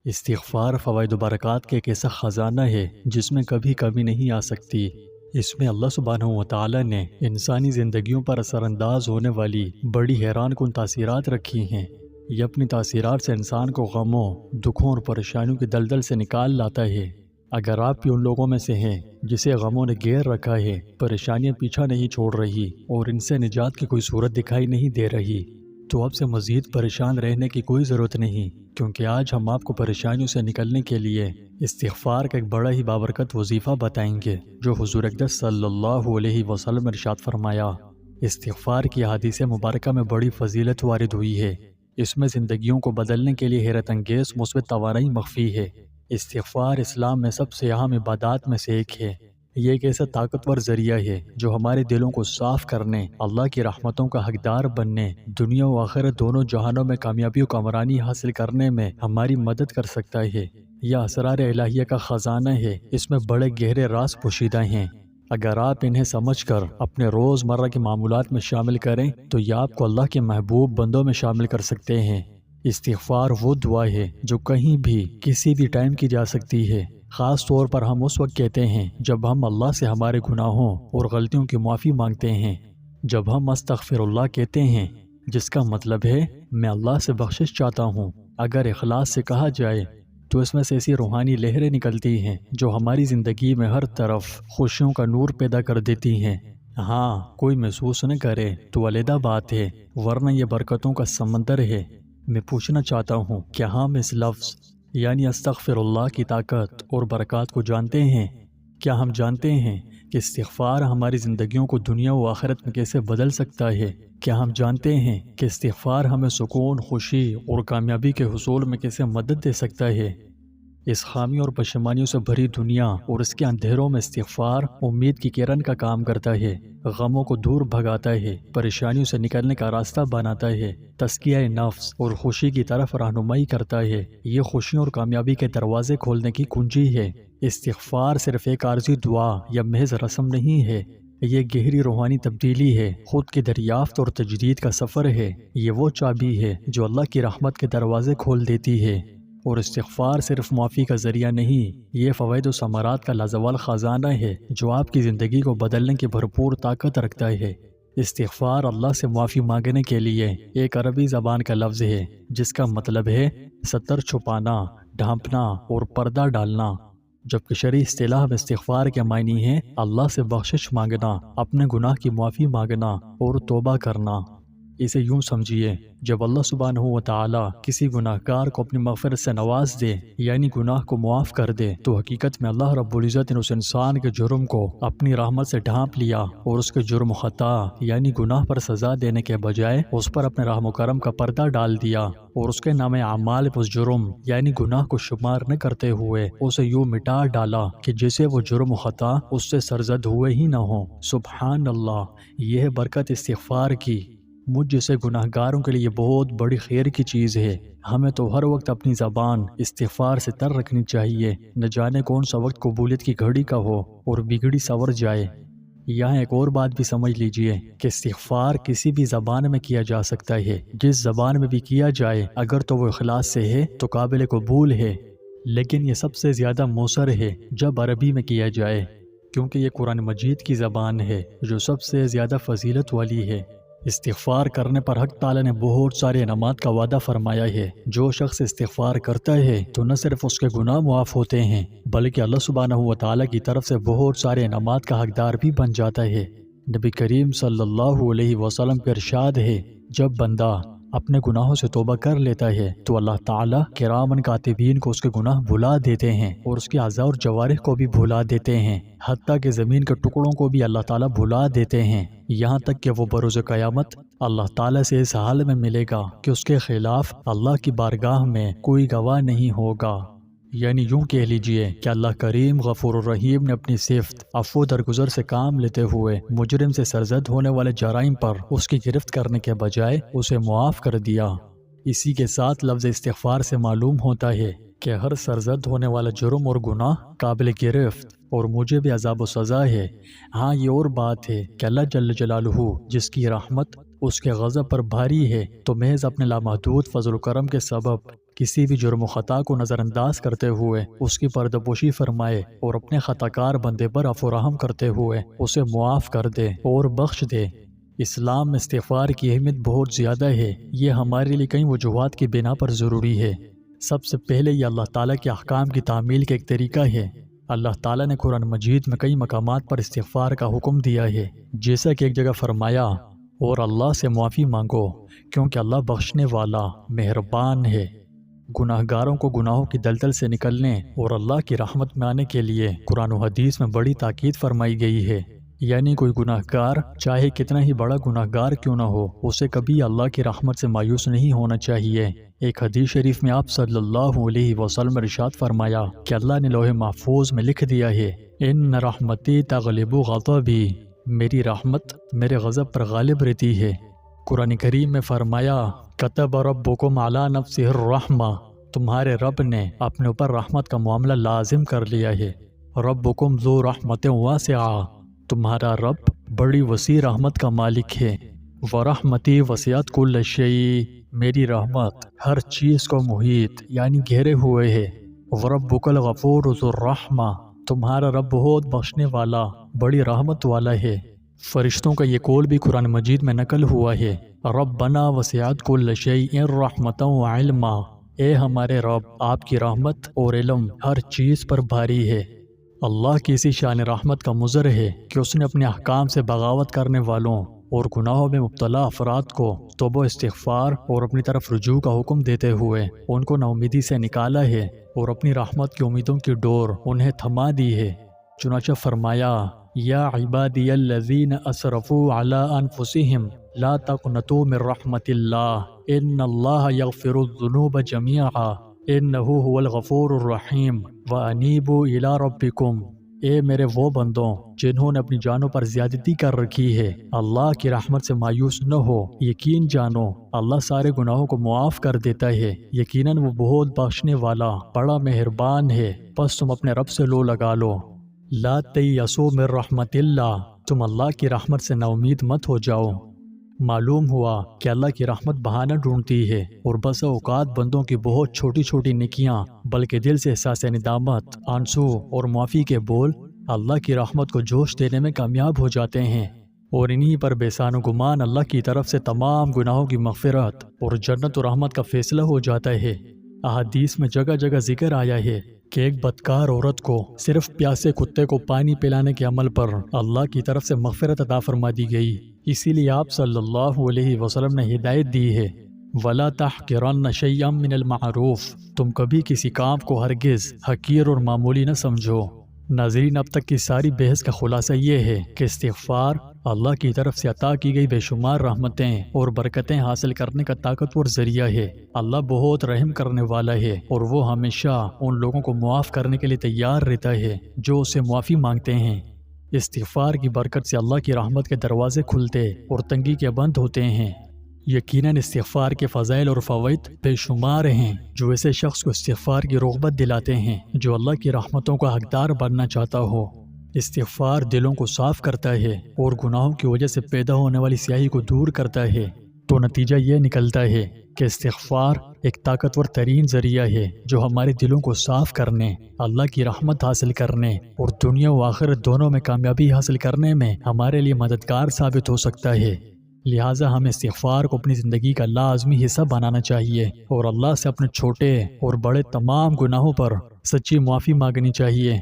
استغفار فوائد و برکات کے ایک ایسا خزانہ ہے جس میں کبھی کمی نہیں آ سکتی۔ اس میں اللہ سبحانہ و تعالی نے انسانی زندگیوں پر اثر انداز ہونے والی بڑی حیران کن تاثیرات رکھی ہیں۔ یہ اپنی تاثیرات سے انسان کو غموں، دکھوں اور پریشانیوں کی دلدل سے نکال لاتا ہے۔ اگر آپ بھی ان لوگوں میں سے ہیں جسے غموں نے گھیر رکھا ہے، پریشانیاں پیچھا نہیں چھوڑ رہی اور ان سے نجات کی کوئی صورت دکھائی نہیں دے رہی، تو اب سے مزید پریشان رہنے کی کوئی ضرورت نہیں، کیونکہ آج ہم آپ کو پریشانیوں سے نکلنے کے لیے استغفار کا ایک بڑا ہی بابرکت وظیفہ بتائیں گے جو حضور اقدس صلی اللہ علیہ وسلم نے ارشاد فرمایا۔ استغفار کی احادیث مبارکہ میں بڑی فضیلت وارد ہوئی ہے۔ اس میں زندگیوں کو بدلنے کے لیے حیرت انگیز مثبت توانائی مخفی ہے۔ استغفار اسلام میں سب سے اہم عبادات میں سے ایک ہے۔ یہ ایک ایسا طاقتور ذریعہ ہے جو ہمارے دلوں کو صاف کرنے، اللہ کی رحمتوں کا حقدار بننے، دنیا و آخرت دونوں جہانوں میں کامیابی و کامرانی حاصل کرنے میں ہماری مدد کر سکتا ہے۔ یہ اسرار الہیہ کا خزانہ ہے، اس میں بڑے گہرے راز پوشیدہ ہیں۔ اگر آپ انہیں سمجھ کر اپنے روزمرہ کے معمولات میں شامل کریں تو یہ آپ کو اللہ کے محبوب بندوں میں شامل کر سکتے ہیں۔ استغفار وہ دعا ہے جو کہیں بھی کسی بھی ٹائم کی جا سکتی ہے۔ خاص طور پر ہم اس وقت کہتے ہیں جب ہم اللہ سے ہمارے گناہوں اور غلطیوں کی معافی مانگتے ہیں۔ جب ہم استغفر اللہ کہتے ہیں، جس کا مطلب ہے میں اللہ سے بخشش چاہتا ہوں، اگر اخلاص سے کہا جائے تو اس میں سے ایسی روحانی لہریں نکلتی ہیں جو ہماری زندگی میں ہر طرف خوشیوں کا نور پیدا کر دیتی ہیں۔ ہاں، کوئی محسوس نہ کرے تو علیحدہ بات ہے، ورنہ یہ برکتوں کا سمندر ہے۔ میں پوچھنا چاہتا ہوں، کیا ہم اس لفظ یعنی استغفر اللہ کی طاقت اور برکات کو جانتے ہیں؟ کیا ہم جانتے ہیں کہ استغفار ہماری زندگیوں کو دنیا و آخرت میں کیسے بدل سکتا ہے؟ کیا ہم جانتے ہیں کہ استغفار ہمیں سکون، خوشی اور کامیابی کے حصول میں کیسے مدد دے سکتا ہے؟ اس خامی اور پشیمانیوں سے بھری دنیا اور اس کے اندھیروں میں استغفار امید کی کرن کا کام کرتا ہے، غموں کو دور بھگاتا ہے، پریشانیوں سے نکلنے کا راستہ بناتا ہے، تزکیہ نفس اور خوشی کی طرف رہنمائی کرتا ہے۔ یہ خوشیوں اور کامیابی کے دروازے کھولنے کی کنجی ہے۔ استغفار صرف ایک عارضی دعا یا محض رسم نہیں ہے، یہ گہری روحانی تبدیلی ہے، خود کی دریافت اور تجدید کا سفر ہے۔ یہ وہ چابی ہے جو اللہ کی رحمت کے دروازے کھول دیتی ہے۔ اور استغفار صرف معافی کا ذریعہ نہیں، یہ فوائد و ثمرات کا لازوال خزانہ ہے جو آپ کی زندگی کو بدلنے کی بھرپور طاقت رکھتا ہے۔ استغفار اللہ سے معافی مانگنے کے لیے ایک عربی زبان کا لفظ ہے جس کا مطلب ہے ستر چھپانا، ڈھانپنا اور پردہ ڈالنا، جبکہ شرعی اصطلاح میں استغفار کے معنی ہے اللہ سے بخشش مانگنا، اپنے گناہ کی معافی مانگنا اور توبہ کرنا۔ اسے یوں سمجھیے، جب اللہ سبحانہ و تعالی کسی گناہ گار کو اپنی مغفرت سے نواز دے یعنی گناہ کو معاف کر دے تو حقیقت میں اللہ رب العزت نے اس انسان کے جرم کو اپنی رحمت سے ڈھانپ لیا اور اس کے جرم و خطا یعنی گناہ پر سزا دینے کے بجائے اس پر اپنے رحم و کرم کا پردہ ڈال دیا اور اس کے نام اعمال پر اس جرم یعنی گناہ کو شمار نہ کرتے ہوئے اسے یوں مٹا ڈالا کہ جسے وہ جرم و خطا اس سے سرزد ہوئے ہی نہ ہوں۔ سبحان اللہ، یہ ہے برکت استغفار کی۔ مجھ جیسے گناہ گاروں کے لیے یہ بہت بڑی خیر کی چیز ہے۔ ہمیں تو ہر وقت اپنی زبان استغفار سے تر رکھنی چاہیے، نہ جانے کون سا وقت قبولیت کی گھڑی کا ہو اور بگڑی سور جائے۔ یہاں ایک اور بات بھی سمجھ لیجئے کہ استغفار کسی بھی زبان میں کیا جا سکتا ہے، جس زبان میں بھی کیا جائے اگر تو وہ اخلاص سے ہے تو قابل قبول ہے، لیکن یہ سب سے زیادہ مؤثر ہے جب عربی میں کیا جائے، کیونکہ یہ قرآن مجید کی زبان ہے جو سب سے زیادہ فضیلت والی ہے۔ استغفار کرنے پر حق تعالی نے بہت سارے انعامات کا وعدہ فرمایا ہے۔ جو شخص استغفار کرتا ہے تو نہ صرف اس کے گناہ معاف ہوتے ہیں بلکہ اللہ سبحانہ و تعالی کی طرف سے بہت سارے انعامات کا حقدار بھی بن جاتا ہے۔ نبی کریم صلی اللہ علیہ وسلم کا ارشاد ہے، جب بندہ اپنے گناہوں سے توبہ کر لیتا ہے تو اللہ تعالیٰ کرامن کاتبین کو اس کے گناہ بھلا دیتے ہیں اور اس کے اعضاء اور جوارح کو بھی بھلا دیتے ہیں، حتیٰ کہ زمین کے ٹکڑوں کو بھی اللہ تعالیٰ بھلا دیتے ہیں، یہاں تک کہ وہ بروز قیامت اللہ تعالیٰ سے اس حال میں ملے گا کہ اس کے خلاف اللہ کی بارگاہ میں کوئی گواہ نہیں ہوگا۔ یعنی یوں کہہ لیجئے کہ اللہ کریم غفور الرحیم نے اپنی صفت عفو درگزر سے کام لیتے ہوئے مجرم سے سرزد ہونے والے جرائم پر اس کی گرفت کرنے کے بجائے اسے معاف کر دیا۔ اسی کے ساتھ لفظ استغفار سے معلوم ہوتا ہے کہ ہر سرزد ہونے والا جرم اور گناہ قابل گرفت اور مجھے بھی عذاب و سزا ہے۔ ہاں، یہ اور بات ہے کہ اللہ جل جلالہ جس کی رحمت اس کے غضب پر بھاری ہے، تو محض اپنے لامحدود فضل و کرم کے سبب کسی بھی جرم و خطا کو نظر انداز کرتے ہوئے اس کی پردہ پوشی فرمائے اور اپنے خطا کار بندے پر عفو و رحم کرتے ہوئے اسے معاف کر دے اور بخش دے۔ اسلام میں استغفار کی اہمیت بہت زیادہ ہے۔ یہ ہمارے لیے کئی وجوہات کی بنا پر ضروری ہے۔ سب سے پہلے یہ اللہ تعالیٰ کے احکام کی تعمیل کا ایک طریقہ ہے۔ اللہ تعالیٰ نے قرآن مجید میں کئی مقامات پر استغفار کا حکم دیا ہے، جیسا کہ ایک جگہ فرمایا اور اللہ سے معافی مانگو کیونکہ اللہ بخشنے والا مہربان ہے۔ گناہ گاروں کو گناہوں کی دلدل سے نکلنے اور اللہ کی رحمت میں آنے کے لیے قرآن و حدیث میں بڑی تاکید فرمائی گئی ہے۔ یعنی کوئی گناہ گار چاہے کتنا ہی بڑا گناہ گار کیوں نہ ہو، اسے کبھی اللہ کی رحمت سے مایوس نہیں ہونا چاہیے۔ ایک حدیث شریف میں آپ صلی اللہ علیہ وسلم ارشاد فرمایا کہ اللہ نے لوح محفوظ میں لکھ دیا ہے، ان رحمتی تغلب غضبی، میری رحمت میرے غضب پر غالب رہتی ہے۔ قرآن کریم میں فرمایا کتب ربکم علی نفسہ الرحمہ، تمہارے رب نے اپنے اوپر رحمت کا معاملہ لازم کر لیا ہے۔ ربکم ذو رحمت واسعہ، تمہارا رب بڑی وسیع رحمت کا مالک ہے۔ ورحمتی وسعت کل شیء، میری رحمت ہر چیز کو محیط یعنی گھیرے ہوئے ہے۔ وربک الغفور ذو الرحمہ، تمہارا رب بہت بخشنے والا بڑی رحمت والا ہے۔ فرشتوں کا یہ قول بھی قرآن مجید میں نقل ہوا ہے، ربنا وسعت کل شیء رحمتا وعلما، اے ہمارے رب آپ کی رحمت اور علم ہر چیز پر بھاری ہے۔ اللہ کی اسی شان رحمت کا مظہر ہے کہ اس نے اپنے احکام سے بغاوت کرنے والوں اور گناہوں میں مبتلا افراد کو توبہ و استغفار اور اپنی طرف رجوع کا حکم دیتے ہوئے ان کو نا امیدی سے نکالا ہے اور اپنی رحمت کی امیدوں کی ڈور انہیں تھما دی ہے۔ چنانچہ فرمایا یا عبادی الذین اسرفوا علی انفسہم لا تقنطوا من رحمت اللہ ان اللہ یغفر الذنوب جميعا انہ هو الغفور الرحیم وانیبوا الی ربکم، اے میرے وہ بندوں جنہوں نے اپنی جانوں پر زیادتی کر رکھی ہے، اللہ کی رحمت سے مایوس نہ ہو، یقین جانو اللہ سارے گناہوں کو معاف کر دیتا ہے، یقیناً وہ بہت بخشنے والا بڑا مہربان ہے، بس تم اپنے رب سے لو لگا لو۔ لا تیأسوا من رحمت اللہ، تم اللہ کی رحمت سے نا امید مت ہو جاؤ۔ معلوم ہوا کہ اللہ کی رحمت بہانہ ڈھونڈتی ہے اور بسا اوقات بندوں کی بہت چھوٹی چھوٹی نیکیاں بلکہ دل سے احساس ندامت، آنسو اور معافی کے بول اللہ کی رحمت کو جوش دینے میں کامیاب ہو جاتے ہیں، اور انہی پر بےسان و گمان اللہ کی طرف سے تمام گناہوں کی مغفرت اور جنت و رحمت کا فیصلہ ہو جاتا ہے۔ احادیث میں جگہ جگہ ذکر آیا ہے کہ ایک بدکار عورت کو صرف پیاسے کتے کو پانی پلانے کے عمل پر اللہ کی طرف سے مغفرت عطا فرما دی گئی۔ اسی لیے آپ صلی اللہ علیہ وسلم نے ہدایت دی ہے وَلَا تَحْقِرَنَّ شَيْئًا مِّنَ الْمَعْرُوفِ، تم کبھی کسی کام کو ہرگز حقیر اور معمولی نہ سمجھو۔ ناظرین، اب تک کی ساری بحث کا خلاصہ یہ ہے کہ استغفار اللہ کی طرف سے عطا کی گئی بے شمار رحمتیں اور برکتیں حاصل کرنے کا طاقتور ذریعہ ہے۔ اللہ بہت رحم کرنے والا ہے اور وہ ہمیشہ ان لوگوں کو معاف کرنے کے لیے تیار رہتا ہے جو اسے معافی مانگتے ہیں۔ استغفار کی برکت سے اللہ کی رحمت کے دروازے کھلتے اور تنگی کے بند ہوتے ہیں۔ یقیناً استغفار کے فضائل اور فوائد بے شمار ہیں جو ایسے شخص کو استغفار کی رغبت دلاتے ہیں جو اللہ کی رحمتوں کا حقدار بننا چاہتا ہو۔ استغفار دلوں کو صاف کرتا ہے اور گناہوں کی وجہ سے پیدا ہونے والی سیاہی کو دور کرتا ہے۔ تو نتیجہ یہ نکلتا ہے کہ استغفار ایک طاقتور ترین ذریعہ ہے جو ہمارے دلوں کو صاف کرنے، اللہ کی رحمت حاصل کرنے اور دنیا و آخرت دونوں میں کامیابی حاصل کرنے میں ہمارے لیے مددگار ثابت ہو سکتا ہے۔ لہٰذا ہمیں استغفار کو اپنی زندگی کا لازمی حصہ بنانا چاہیے اور اللہ سے اپنے چھوٹے اور بڑے تمام گناہوں پر سچی معافی مانگنی چاہیے۔